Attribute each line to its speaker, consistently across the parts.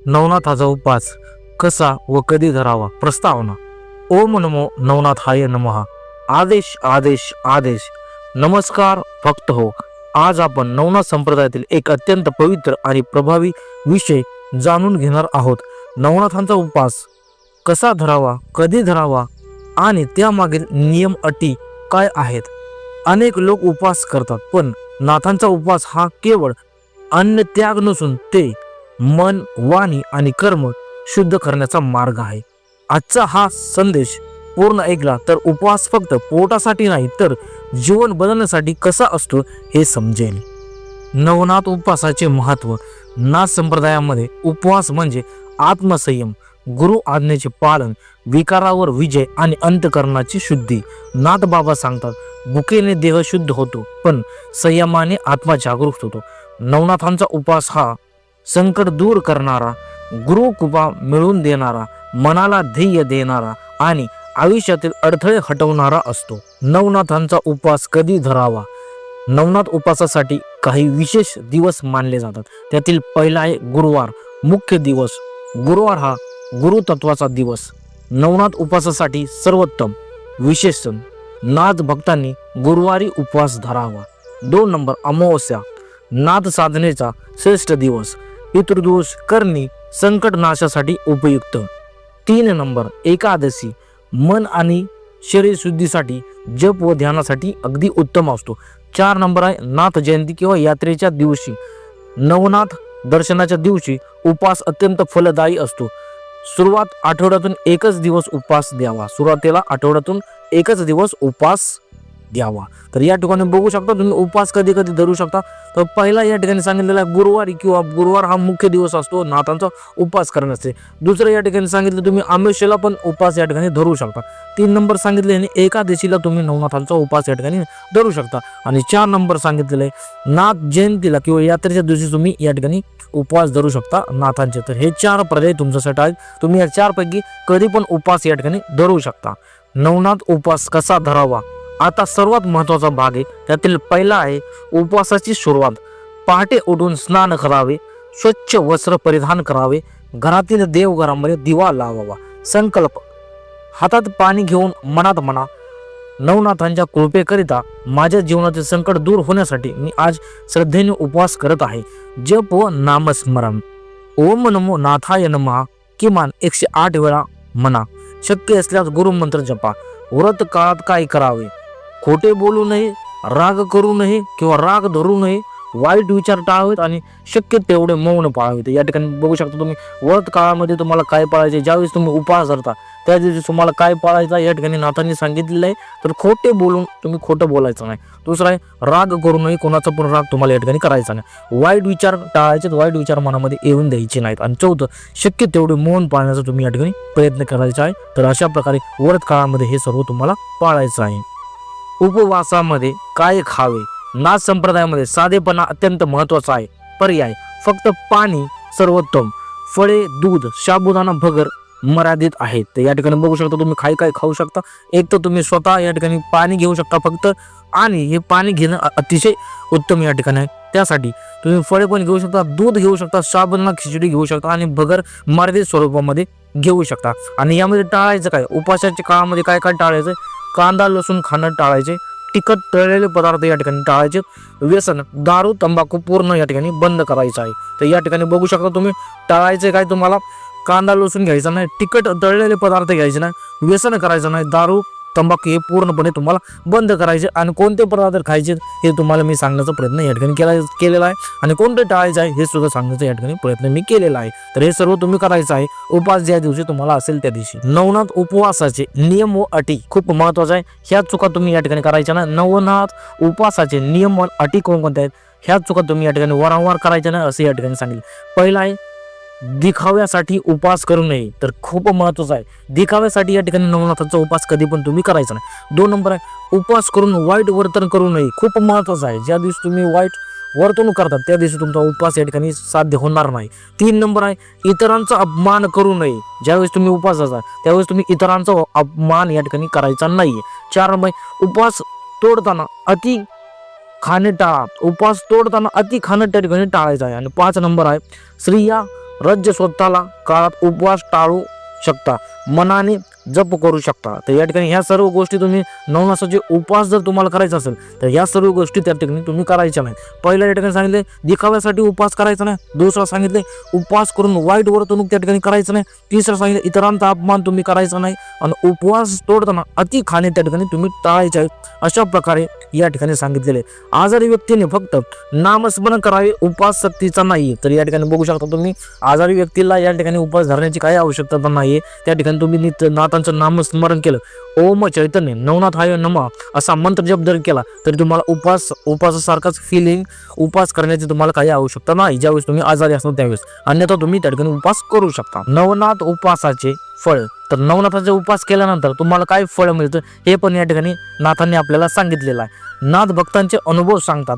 Speaker 1: नवनाथाचा उपवास कसा व कधी धरावा? प्रस्तावना. ओम नमो नवनाथाय नमः. आदेश आदेश आदेश. नमस्कार भक्त हो. आज आपण नवनाथ संप्रदायातील एक अत्यंत पवित्र आणि प्रभावी विषय जाणून घेणार आहोत. नवनाथांचा उपवास कसा धरावा, कधी धरावा आणि त्यामागील नियम अटी काय आहेत. अनेक लोक उपवास करतात, पण नाथांचा उपवास हा केवळ अन्न त्याग नसून ते मन, वाणी आणि कर्म शुद्ध करण्याचा मार्ग आहे. आजचा हा संदेश पूर्ण ऐकला तर उपवास फक्त पोटासाठी नाही तर जीवन बदलण्यासाठी कसा असतो हे समजेल. नवनाथ उपवासाचे महत्व. नाथ संप्रदायामध्ये उपवास म्हणजे आत्मसंयम, गुरु आज्ञेचे पालन, विकारावर विजय आणि अंतकरणाची शुद्धी. नाथ बाबा सांगतात, भुकेने देह शुद्ध होतो पण संयमाने आत्मा जागरूक होतो. नवनाथांचा उपवास हा संकट दूर करणारा, गुरु कृपा मिळवून देणारा, मनाला ध्येय देणारा आणि आयुष्यातील अडथळे हटवणारा असतो. नवनाथांचा उपवास कधी धरावा. नवनाथ उपवासासाठी काही विशेष दिवस मानले जातात. त्यातील पहिला आहे गुरुवार, मुख्य दिवस. गुरुवार हा गुरुतत्वाचा दिवस. नवनाथ उपवासासाठी सर्वोत्तम विशेष सण. नाथ भक्तांनी गुरुवारी उपवास धरावा. 2 नंबर अमावस्या, नाथ साधनेचा श्रेष्ठ दिवस. पितृदोष, करणी, संकट नाशासाठी उपयुक्त. 3 नंबर एकादशी, मन आणि शरीर शुद्धीसाठी, जप व ध्यानासाठी अगदी उत्तम असतो. 4 नंबर आहे नाथ जयंती किंवा यात्रेच्या दिवशी. नवनाथ दर्शनाच्या दिवशी उपवास अत्यंत फलदायी असतो. सुरुवात आठवड्यातून एकच दिवस उपवास द्यावा. सुरुवातीला आठवड्यातून एकच दिवस उपवास द्यावा. तर या ठिकाणी बघू शकता तुम्ही उपवास कधी कधी धरू शकता. तर पहिला या ठिकाणी सांगितलेला आहे गुरुवारी किंवा गुरुवार हा मुख्य दिवस असतो नाथांचा उपवास करण्याचे. दुसरं या ठिकाणी सांगितलं तुम्ही अमावस्येला पण उपवास या ठिकाणी धरू शकता. 3 नंबर सांगितले आणि एकादशीला तुम्ही नवनाथांचा उपवास या ठिकाणी धरू शकता. आणि 4 नंबर सांगितलेलं आहे नाथ जयंतीला किंवा यात्रेच्या दिवशी तुम्ही या ठिकाणी उपवास धरू शकता नाथांचे. तर हे 4 पर्याय तुमच्यासाठी आहेत. तुम्ही या 4 पैकी कधी पण उपवास या ठिकाणी धरू शकता. नवनाथ उपवास कसा धरावा. आता सर्वात महत्वाचा भाग आहे. त्यातील पहिला आहे उपवासाची सुरुवात. पहाटे उठून स्नान करावे, स्वच्छ वस्त्र परिधान करावे, घरातील देवघरामध्ये दिवा लावावा. संकल्प. हातात पाणी घेऊन मनात म्हणा, नवनाथांच्या कृपेकरिता माझ्या जीवनाचे संकट दूर होण्यासाठी मी आज श्रद्धेने उपवास करत आहे. जप व नामस्मरण. ओम नमो नाथाय नमः किमान 108 वेळा म्हणा. शक्य असल्यास गुरुमंत्र जपा. व्रत काळात काय करावे. खोटे बोलू नये, राग करू नये किंवा राग धरू नये, वाईट विचार टाळावेत आणि शक्य तेवढे मौन पाळावेत. या ठिकाणी बघू शकता तुम्ही व्रत काळामध्ये तुम्हाला काय पाळायचे. ज्यावेळेस तुम्ही उपवास धरता त्या दिवशी तुम्हाला काय पाळायचं या ठिकाणी नाथांनी सांगितलेलं आहे. तर खोटे बोलून तुम्ही खोटं बोलायचं नाही. दुसरं आहे राग करू नये, कोणाचा पण राग तुम्हाला या ठिकाणी करायचा नाही. वाईट विचार टाळायचे, वाईट विचार मनामध्ये येऊन द्यायचे नाहीत. आणि 4थं शक्य तेवढे मौन पाळण्याचा तुम्ही या ठिकाणी प्रयत्न करायचा आहे. तर अशा प्रकारे व्रत काळामध्ये हे सर्व तुम्हाला पाळायचं आहे. उपवासामध्ये काय खावे. नाथ संप्रदायामध्ये साधेपणा अत्यंत महत्वाचा आहे. पर्याय फक्त पाणी सर्वोत्तम. फळे, दूध, साबुदाणा भगर मर्यादित आहेत. तर या ठिकाणी बघू शकता तुम्ही काय खाऊ शकता. एक तर तुम्ही स्वतः या ठिकाणी पाणी घेऊ शकता फक्त, आणि हे पाणी घेणं अतिशय उत्तम या ठिकाणी आहे. त्यासाठी तुम्ही फळे पण घेऊ शकता, दूध घेऊ शकता, साबुदाणा खिचडी घेऊ शकता आणि भगर मर्यादित स्वरूपामध्ये घेऊ शकता. आणि यामध्ये टाळायचं काय. उपवासाच्या काळामध्ये काय काय टाळायचं. कांदा लसूण खाणं टाळायचे. तिखट तळलेले पदार्थ या ठिकाणी टाळायचे. व्यसन, दारू, तंबाखू पूर्ण या ठिकाणी बंद करायचं आहे. तर या ठिकाणी बघू शकता तुम्ही टाळायचे काय. तुम्हाला कांदा लसूण घ्यायचा नाही, तिखट तळलेले पदार्थ घ्यायचे नाही, व्यसन करायचं नाही, दारू तंबाखू हे पूर्णपणे तुम्हाला बंद करायचे. आणि कोणते पदार्थ खायचे हे तुम्हाला मी सांगण्याचा प्रयत्न या ठिकाणी केलेला आहे. आणि कोणते टाळायचे आहे हे सुद्धा सांगण्याचा या ठिकाणी प्रयत्न मी केलेला आहे. तर हे सर्व तुम्ही करायचं आहे उपवास ज्या दिवशी तुम्हाला असेल त्या दिवशी. नवनाथ उपवासाचे नियम व अटी खूप महत्वाचे आहे. ह्या चुका तुम्ही या ठिकाणी करायच्या नाही. नवनाथ उपवासाचे नियम व अटी कोणकोणत्या आहेत ह्या चुका तुम्ही या ठिकाणी वारंवार करायच्या नाही असं या ठिकाणी सांगितलं. पहिला आहे दिखाव्यासाठी उपवास करू नये. तर खूप महत्वाचं आहे. दिखाव्यासाठी या ठिकाणी नवनाथांचा उपवास कधी पण तुम्ही करायचा नाही. 2 नंबर आहे उपवास करून वाईट वर्तन करू नये. खूप महत्वाचं आहे. ज्या दिवशी तुम्ही वाईट वर्तणूक करतात त्या दिवशी तुमचा उपवास या ठिकाणी साध्य होणार नाही. 3 नंबर आहे इतरांचा अपमान करू नये. ज्यावेळेस तुम्ही उपवास असता त्यावेळेस तुम्ही इतरांचा अपमान या ठिकाणी करायचा नाहीये. 4 नंबर उपवास तोडताना अति खाणे टाळा. उपवास तोडताना अति खाणं त्या ठिकाणी टाळायचं आहे. आणि 5 नंबर आहे स्त्रिया राज्य स्वतःला काळात उपवास टाळू शकता, मनाने जप करू शकता. तर या ठिकाणी ह्या सर्व गोष्टी तुम्ही नवनाथाचे उपवास जर तुम्हाला करायचा असेल तर ह्या सर्व गोष्टी त्या ठिकाणी तुम्ही करायच्या नाही. पहिल्या या ठिकाणी सांगितले दिखाव्यासाठी उपवास करायचा नाही. दुसरा सांगितले उपवास करून वाईट वर्तणूक त्या ठिकाणी करायचं नाही. तिसरं सांगितले इतरांचा अपमान तुम्ही करायचा नाही. आणि उपवास तोडताना अति खाणे त्या ठिकाणी तुम्ही टाळायचे आहे. अशा प्रकारे या ठिकाणी सांगितलेले. आजारी व्यक्तीने फक्त नामस्मरण करावे, उपवास सक्तीचा नाही. तर या ठिकाणी बघू शकता तुम्ही आजारी व्यक्तीला या ठिकाणी उपवास धरण्याची काही आवश्यकता नाही. त्या ठिकाणी तुम्ही नाथांचं नामस्मरण केलं, ओम चैतन्य नवनाथाय नमः असा मंत्र जप जर केला तरी तुम्हाला उपवासासारखाच फिलिंग उपवास करण्याची तुम्हाला काही आवश्यकता नाही ज्यावेळेस तुम्ही आजारी असता त्यावेळेस. अन्यथा तुम्ही त्या ठिकाणी उपवास करू शकता. नवनाथ उपवासाचे फळ. तर नवनाथाचे उपवास केल्यानंतर तुम्हाला काय फळ मिळतं हे पण या ठिकाणी नाथांनी आपल्याला सांगितलेलं आहे. नाथ भक्तांचे अनुभव सांगतात.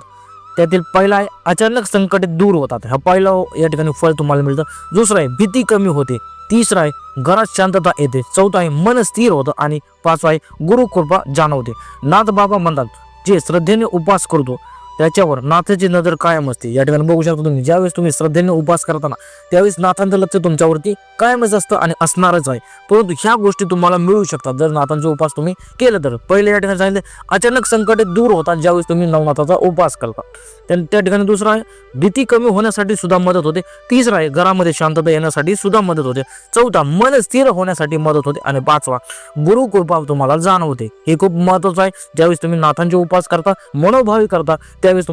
Speaker 1: त्यातील पहिला आहे अचानक संकटे दूर होतात. हा पहिला या ठिकाणी फळ तुम्हाला मिळतं. दुसरं आहे भीती कमी होते. तिसरं आहे घरात शांतता येते. चौथा आहे मन स्थिर होतं. आणि पाचवा आहे गुरुकृपा जाणवते. नाथ बाबा म्हणतात जे श्रद्धेने उपवास करतो त्याच्यावर नाथाची नजर कायम असते. या ठिकाणी बघू शकता तुम्ही ज्यावेळेस तुम्ही श्रद्धेने उपवास करताना त्यावेळेस नाथांचं लक्ष तुमच्यावरती कायमच असतं आणि असणारच आहे. परंतु ह्या गोष्टी तुम्हाला मिळू शकतात जर नाथांचा उपवास तुम्ही केलं तर. पहिले या ठिकाणी सांगितले अचानक संकटे दूर होतात ज्यावेळेस तुम्ही नवनाथाचा उपवास करता. त्या ठिकाणी दुसरा आहे भीती कमी होण्यासाठी सुद्धा मदत होते. तिसरा आहे घरामध्ये शांतता येण्यासाठी सुद्धा मदत होते. चौथा मन स्थिर होण्यासाठी मदत होते. आणि पाचवा गुरुकृपा तुम्हाला जाणवते. हे खूप महत्वाचं आहे. ज्यावेळेस तुम्ही नाथांचे उपवास करता, मनोभावी करता, त्यावेळेस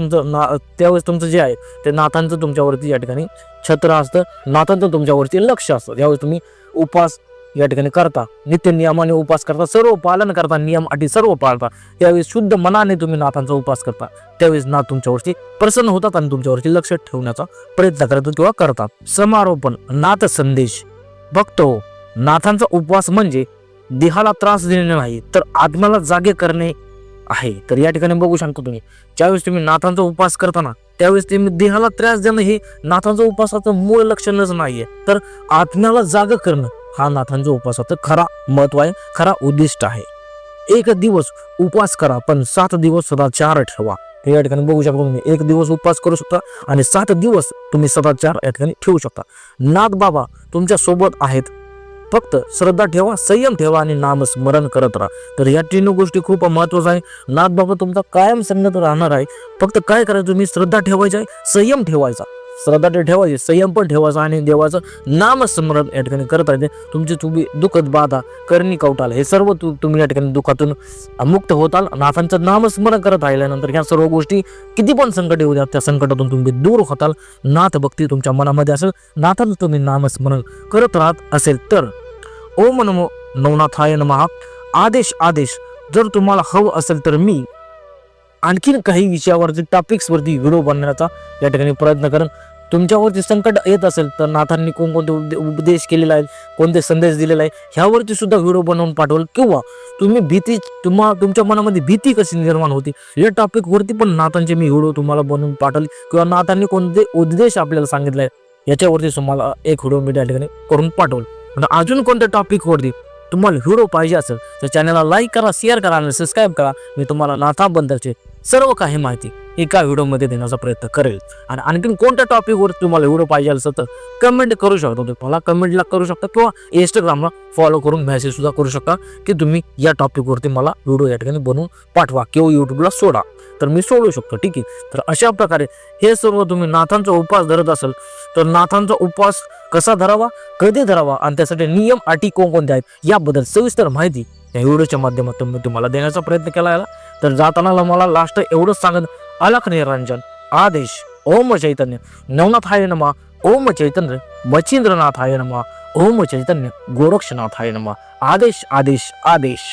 Speaker 1: तुमचं जे आहे ते नाथांचं तुमच्यावरती या ठिकाणी छत्र असतं. नाथांचं तुमच्यावरती लक्ष असतं. ज्यावेळेस तुम्ही उपवास या ठिकाणी करता, नित्य नियमाने उपवास करता, सर्व पालन करता, नियम अटी सर्व पाळता, त्यावेळेस शुद्ध मनाने तुम्ही नाथांचा उपवास करता, त्यावेळेस नाथ तुमच्यावरती प्रसन्न होतात आणि तुमच्यावरती लक्ष ठेवण्याचा प्रयत्न करतात किंवा करतात. समारोपण. नाथ संदेश. भक्त हो, नाथांचा उपवास म्हणजे देहाला त्रास देणे नाही तर आत्म्याला जागे करणे आहे. तर या ठिकाणी बघू शकता तुम्ही ज्यावेळेस तुम्ही नाथांचा उपवास करताना त्यावेळेस तुम्ही देहाला त्रास देणं हे नाथांचा उपवासाचं मूळ लक्षणच नाहीये, तर आत्म्याला जाग करणं हा नाथांच्या उपवासाचं खरा महत्व आहे, खरा उद्दिष्ट आहे. एक दिवस उपवास करा पण 7 दिवस सदाचार ठेवा. हे या ठिकाणी बघू शकता तुम्ही 1 दिवस उपवास करू शकता आणि 7 दिवस तुम्ही सदाचार या ठिकाणी ठेवू शकता. नाथ बाबा तुमच्या सोबत आहेत. फक्त श्रद्धा ठेवा, संयम ठेवा आणि नामस्मरण करत राहा. तर या 3 गोष्टी खूप महत्वाच्या आहे. नाथ बाबा तुमचा कायम संगत राहणार आहे. फक्त काय करायचं तुम्ही श्रद्धा ठेवायची आहे, संयम ठेवायचा. श्रद्धा ठेवायची, संयम पण ठेवायचा आणि देवाचं नामस्मरण या ठिकाणी करत राहायचे. तुम्ही दुःखद बाधा करणी कवटाल हे सर्व तुम्ही या ठिकाणी दुःखातून मुक्त होताल. नाथांचं नामस्मरण करत राहिल्यानंतर ह्या सर्व गोष्टी किती पण संकटे होत्या त्या संकटातून तुम्ही दूर होताल. नाथ भक्ती तुमच्या मनामध्ये असेल, नाथांचं तुम्ही नामस्मरण करत राहत असेल तर ओम नमो नवनाथाय नमः. आदेश. जर तुम्हाला हवं असेल तर मी आणखीन काही विषयावरती टॉपिक्सवरती व्हिडिओ बनवण्याचा या ठिकाणी प्रयत्न करेन. तुमच्यावरती संकट येत असेल तर नाथांनी कोणकोणते उपदेश केलेला आहे, कोणते संदेश दिलेला आहे ह्यावरती सुद्धा व्हिडिओ बनवून पाठवल. किंवा तुम्ही तुमच्या मनामध्ये भीती कशी निर्माण होती या टॉपिकवरती पण नाथांचे मी व्हिडिओ तुम्हाला बनवून पाठवले. किंवा नाथांनी कोणते उपदेश आपल्याला सांगितले याच्यावरती तुम्हाला एक व्हिडिओ मी या ठिकाणी करून पाठवल. अजून कोणत्या टॉपिकवरती तुम्हाला व्हिडिओ पाहिजे असेल तर चॅनलला लाईक करा, शेअर करा आणि सबस्क्राईब करा. मी तुम्हाला नाथाबद्दलचे सर्व काही माहिती एका व्हिडिओमध्ये देण्याचा प्रयत्न करेल. आणि आणखीन कोणत्या टॉपिकवर तुम्हाला व्हिडिओ पाहिजे असेल तर कमेंट करू शकता. तुम्ही मला कमेंटला करू शकता किंवा इंस्टाग्रामला फॉलो करून मेसेज सुद्धा करू शकता की तुम्ही या टॉपिकवरती मला व्हिडिओ या ठिकाणी बनवून पाठवा किंवा यूट्यूबला सोडा तर मी सोडू शकतो. ठीक आहे. तर अशा प्रकारे हे सर्व तुम्ही नाथांचा उपवास धरत असेल तर नाथांचा उपवास कसा धरावा, कधी धरावा आणि त्यासाठी नियम अटी कोणकोणते आहेत याबद्दल सविस्तर माहिती या व्हिडिओच्या माध्यमातून मी तुम्हाला देण्याचा प्रयत्न केला आहे. तर जाताना मला लास्ट एवढंच सांगत अलख निरंजन आदेश ओम चैतन्य नवनाथाय नमः, ओम चैतन्य मच्छिंद्रनाथाय नमः, ओम चैतन्य गोरक्षनाथाय नमः. आदेश.